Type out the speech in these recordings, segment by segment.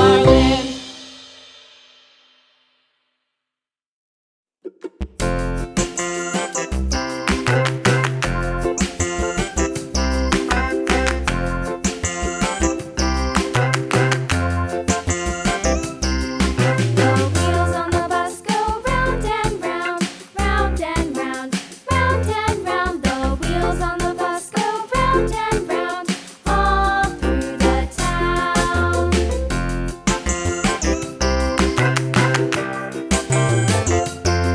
darling. The wheels on the bus go round and round, round and round, round and round. The wheels on the bus go round and round, all through the town.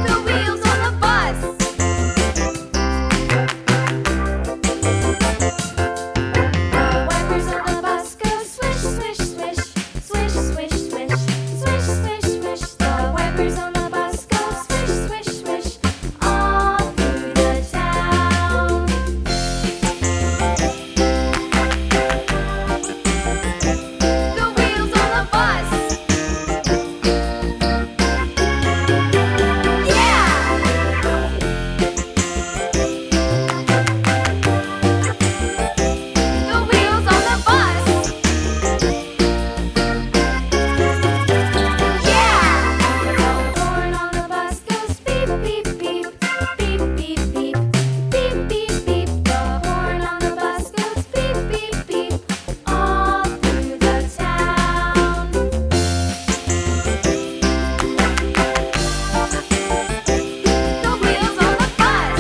The wheels on the bus. The wipers on the bus go swish, swish, swish, swish, swish, swish, swish, swish, swish. The wipers on the bus go swish, swish, swish, all through the town. The wheels on the bus. Yeah! The wheels on the bus. Yeah! The horn on the bus goes beep, beep, beep, beep, beep, beep, beep, beep, beep. The horn on the bus goes beep, beep, beep, all through the town. The wheels on the bus.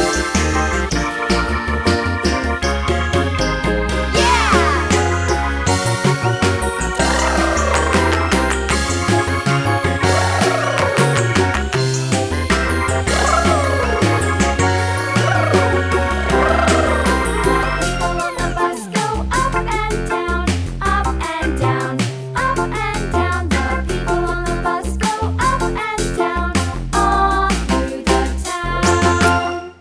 People on the bus go up and down, up and down, up and down. The people on the bus go up and down, all through the town.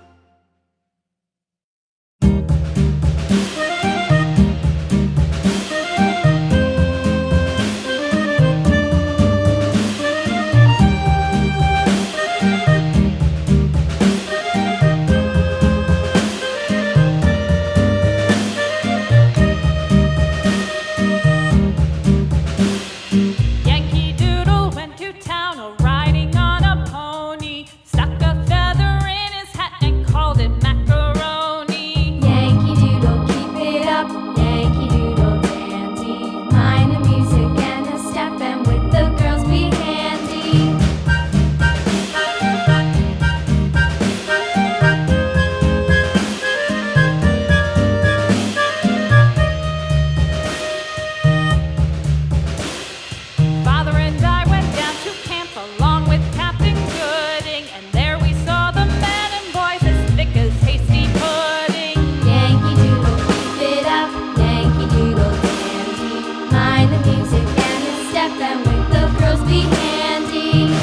Yankee Doodle went to town riding on a pony, stuck a feather in his hat and called it macaroni. Yankee Doodle, keep it up, Yankee Doodle dandy. Mind the music and the step, and with the girls be handy. Father and I went down to camp along with Captain Gooding, and there we saw the men and boys as thick as hasty pudding. Yankee Doodle, keep it up, Yankee Doodle dandy. Mind the music and the step, and with the girls be handy.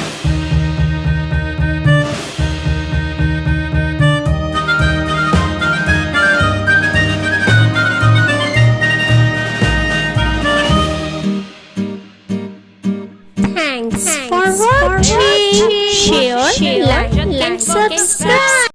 Thanks for watching. Share, like, and subscribe.